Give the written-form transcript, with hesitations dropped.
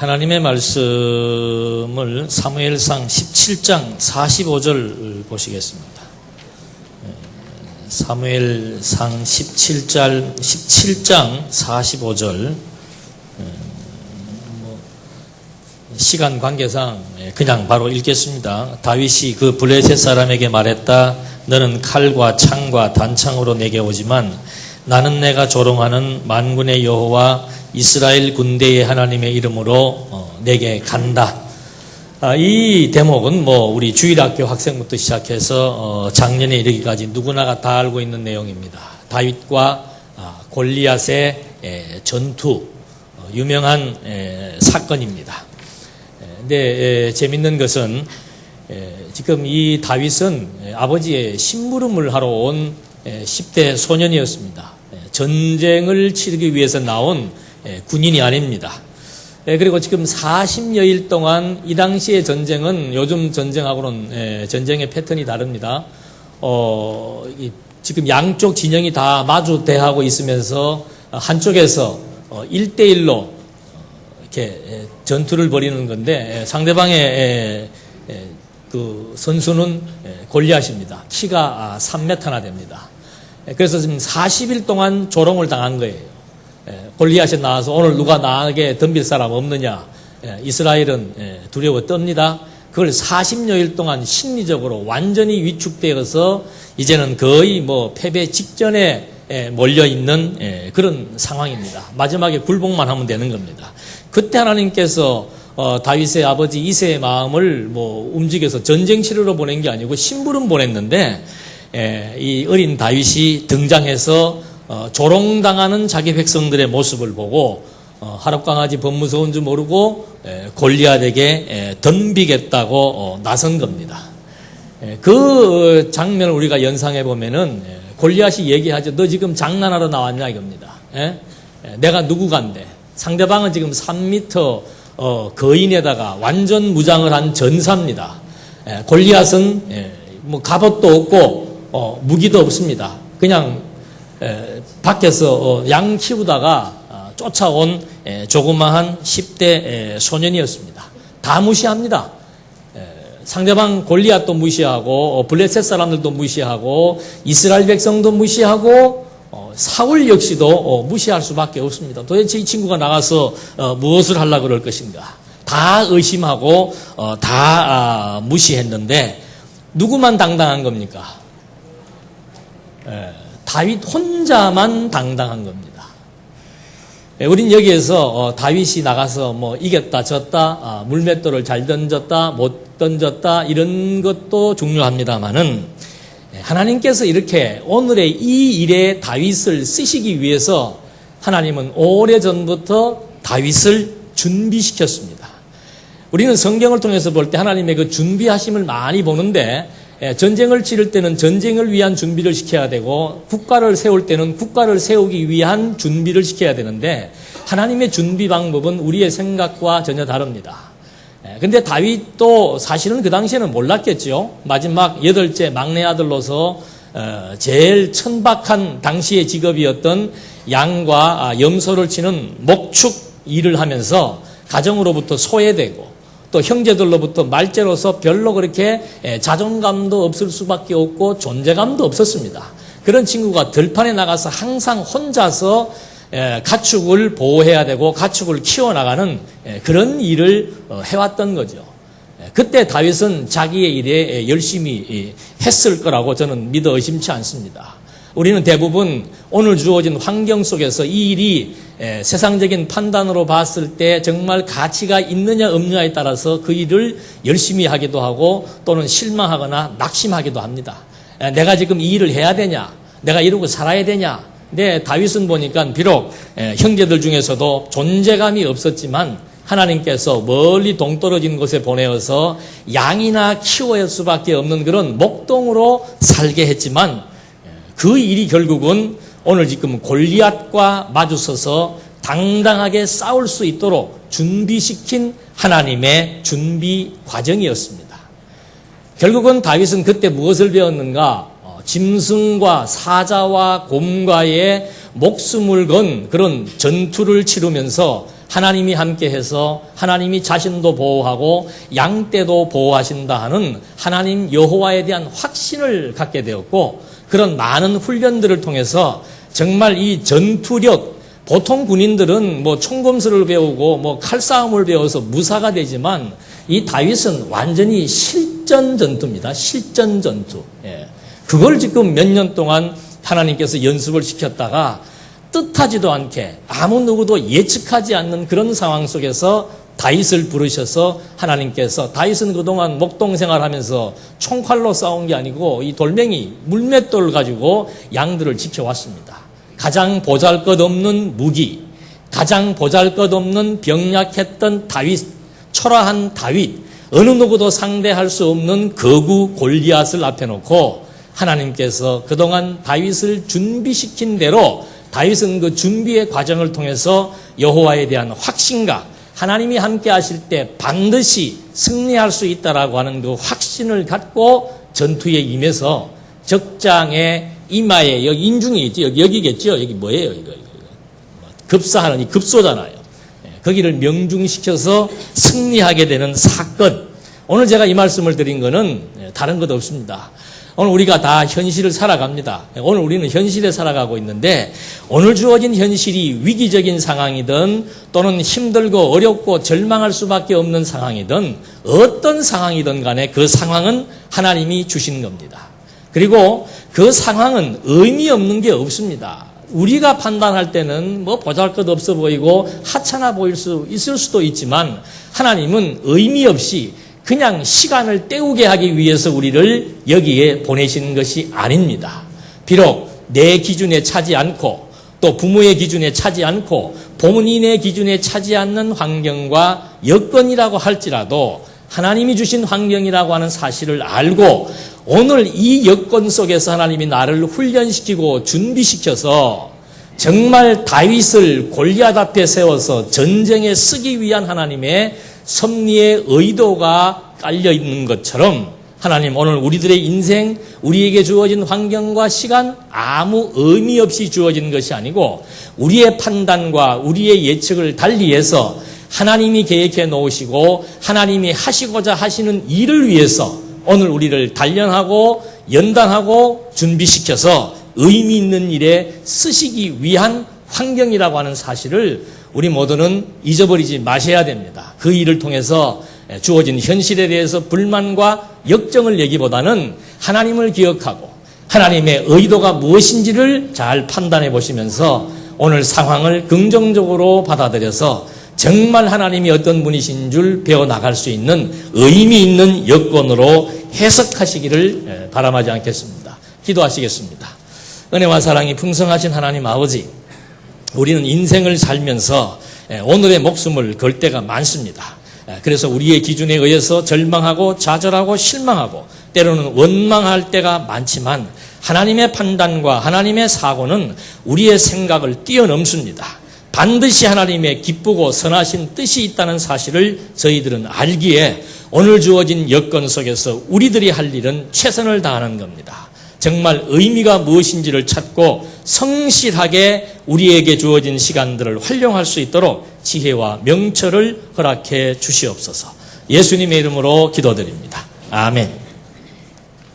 하나님의 말씀을 사무엘상 17장 45절 보시겠습니다. 사무엘상 17장 45절. 시간 관계상 그냥 바로 읽겠습니다. 다윗이 그 블레셋 사람에게 말했다. 너는 칼과 창과 단창으로 내게 오지만 나는 내가 조롱하는 만군의 여호와 이스라엘 군대의 하나님의 이름으로 내게 간다. 이 대목은 우리 주일학교 학생부터 시작해서 작년에 이르기까지 누구나가 다 알고 있는 내용입니다. 다윗과 골리앗의 전투, 유명한 사건입니다. 근데 재밌는 것은 지금 이 다윗은 아버지의 심부름을 하러 온 10대 소년이었습니다. 전쟁을 치르기 위해서 나온 군인이 아닙니다. 그리고 지금 40여일 동안 이 당시의 전쟁은 요즘 전쟁하고는 전쟁의 패턴이 다릅니다. 지금 양쪽 진영이 다 마주 대하고 있으면서 한쪽에서 1대1로 이렇게 전투를 벌이는 건데 상대방의 그 선수는 골리앗입니다. 키가 3m나 됩니다. 그래서 지금 40일 동안 조롱을 당한 거예요. 골리앗이 나와서 오늘 누가 나에게 덤빌 사람 없느냐. 이스라엘은 두려워 떱니다. 그걸 40여일 동안 심리적으로 완전히 위축되어서 이제는 거의 패배 직전에 몰려있는 그런 상황입니다. 마지막에 굴복만 하면 되는 겁니다. 그때 하나님께서 다윗의 아버지 이새의 마음을 움직여서 전쟁 치르러 보낸 게 아니고 심부름 보냈는데 이 어린 다윗이 등장해서 조롱당하는 자기 백성들의 모습을 보고 하룻강아지 법 무서운 줄 모르고 골리앗에게 덤비겠다고 나선 겁니다. 그 장면을 우리가 연상해 보면은 골리앗이 얘기하죠. 너 지금 장난하러 나왔냐 이겁니다. 내가 누구간데. 상대방은 지금 3m 거인에다가 완전 무장을 한 전사입니다. 골리앗은 갑옷도 없고 무기도 없습니다. 그냥 밖에서 양 키우다가 쫓아온 조그마한 10대 소년이었습니다. 다 무시합니다. 상대방 골리앗도 무시하고 블레셋 사람들도 무시하고 이스라엘 백성도 무시하고 사울 역시도 무시할 수밖에 없습니다. 도대체 이 친구가 나가서 무엇을 하려고 그럴 것인가. 다 의심하고 다 무시했는데 누구만 당당한 겁니까? 다윗 혼자만 당당한 겁니다. 우린 여기에서 다윗이 나가서 이겼다 졌다 물맷돌을 잘 던졌다 못 던졌다 이런 것도 중요합니다만은 하나님께서 이렇게 오늘의 이 일에 다윗을 쓰시기 위해서 하나님은 오래전부터 다윗을 준비시켰습니다. 우리는 성경을 통해서 볼 때 하나님의 그 준비하심을 많이 보는데 전쟁을 치를 때는 전쟁을 위한 준비를 시켜야 되고 국가를 세울 때는 국가를 세우기 위한 준비를 시켜야 되는데 하나님의 준비 방법은 우리의 생각과 전혀 다릅니다. 근데 다윗도 사실은 그 당시에는 몰랐겠죠. 마지막 8째 막내 아들로서 제일 천박한 당시의 직업이었던 양과 염소를 치는 목축 일을 하면서 가정으로부터 소외되고 또 형제들로부터 말죄로서 별로 그렇게 자존감도 없을 수밖에 없고 존재감도 없었습니다. 그런 친구가 들판에 나가서 항상 혼자서 가축을 보호해야 되고 가축을 키워나가는 그런 일을 해왔던 거죠. 그때 다윗은 자기의 일에 열심히 했을 거라고 저는 믿어 의심치 않습니다. 우리는 대부분 오늘 주어진 환경 속에서 이 일이 세상적인 판단으로 봤을 때 정말 가치가 있느냐 없느냐에 따라서 그 일을 열심히 하기도 하고 또는 실망하거나 낙심하기도 합니다. 내가 지금 이 일을 해야 되냐? 내가 이러고 살아야 되냐? 근데 다윗은 보니까 비록 형제들 중에서도 존재감이 없었지만 하나님께서 멀리 동떨어진 곳에 보내어서 양이나 키워야 할 수밖에 없는 그런 목동으로 살게 했지만 그 일이 결국은 오늘 지금 골리앗과 마주서서 당당하게 싸울 수 있도록 준비시킨 하나님의 준비 과정이었습니다. 결국은 다윗은 그때 무엇을 배웠는가? 짐승과 사자와 곰과의 목숨을 건 그런 전투를 치르면서 하나님이 함께해서 하나님이 자신도 보호하고 양떼도 보호하신다 하는 하나님 여호와에 대한 확신을 갖게 되었고, 그런 많은 훈련들을 통해서 정말 이 전투력, 보통 군인들은 뭐 총검술을 배우고 뭐 칼싸움을 배워서 무사가 되지만 이 다윗은 완전히 실전 전투입니다. 실전 전투. 예. 그걸 지금 몇 년 동안 하나님께서 연습을 시켰다가 뜻하지도 않게 아무 누구도 예측하지 않는 그런 상황 속에서 다윗을 부르셔서 하나님께서, 다윗은 그동안 목동 생활하면서 총칼로 싸운 게 아니고 이 돌멩이, 물맷돌 가지고 양들을 지켜왔습니다. 가장 보잘것없는 무기, 가장 보잘것없는 병약했던 다윗, 초라한 다윗, 어느 누구도 상대할 수 없는 거구 골리앗을 앞에 놓고 하나님께서 그동안 다윗을 준비시킨 대로 다윗은 그 준비의 과정을 통해서 여호와에 대한 확신과 하나님이 함께 하실 때 반드시 승리할 수 있다라고 하는 그 확신을 갖고 전투에 임해서 적장의 이마에, 여기 인중이 있지, 여기겠죠? 여기 뭐예요? 이거. 급사하는 이 급소잖아요. 거기를 명중시켜서 승리하게 되는 사건. 오늘 제가 이 말씀을 드린 거는 다른 것 없습니다. 오늘 우리가 다 현실을 살아갑니다. 오늘 우리는 현실에 살아가고 있는데, 오늘 주어진 현실이 위기적인 상황이든 또는 힘들고 어렵고 절망할 수밖에 없는 상황이든 어떤 상황이든 간에 그 상황은 하나님이 주신 겁니다. 그리고 그 상황은 의미 없는 게 없습니다. 우리가 판단할 때는 뭐 보잘것없어 보이고 하찮아 보일 수 있을 수도 있지만, 하나님은 의미 없이 그냥 시간을 때우게 하기 위해서 우리를 여기에 보내신 것이 아닙니다. 비록 내 기준에 차지 않고 또 부모의 기준에 차지 않고 본인의 기준에 차지 않는 환경과 여건이라고 할지라도 하나님이 주신 환경이라고 하는 사실을 알고 오늘 이 여건 속에서 하나님이 나를 훈련시키고 준비시켜서 정말 다윗을 골리앗 앞에 세워서 전쟁에 쓰기 위한 하나님의 섭리의 의도가 깔려 있는 것처럼, 하나님 오늘 우리들의 인생, 우리에게 주어진 환경과 시간 아무 의미 없이 주어진 것이 아니고 우리의 판단과 우리의 예측을 달리해서 하나님이 계획해 놓으시고 하나님이 하시고자 하시는 일을 위해서 오늘 우리를 단련하고 연단하고 준비시켜서 의미 있는 일에 쓰시기 위한 환경이라고 하는 사실을 우리 모두는 잊어버리지 마셔야 됩니다. 그 일을 통해서 주어진 현실에 대해서 불만과 역정을 내기보다는 하나님을 기억하고 하나님의 의도가 무엇인지를 잘 판단해 보시면서 오늘 상황을 긍정적으로 받아들여서 정말 하나님이 어떤 분이신 줄 배워나갈 수 있는 의미 있는 여건으로 해석하시기를 바람하지 않겠습니다. 기도하시겠습니다. 은혜와 사랑이 풍성하신 하나님 아버지, 우리는 인생을 살면서 오늘의 목숨을 걸 때가 많습니다. 그래서 우리의 기준에 의해서 절망하고 좌절하고 실망하고 때로는 원망할 때가 많지만 하나님의 판단과 하나님의 사고는 우리의 생각을 뛰어넘습니다. 반드시 하나님의 기쁘고 선하신 뜻이 있다는 사실을 저희들은 알기에 오늘 주어진 여건 속에서 우리들이 할 일은 최선을 다하는 겁니다. 정말 의미가 무엇인지를 찾고 성실하게 우리에게 주어진 시간들을 활용할 수 있도록 지혜와 명철을 허락해 주시옵소서. 예수님의 이름으로 기도드립니다. 아멘.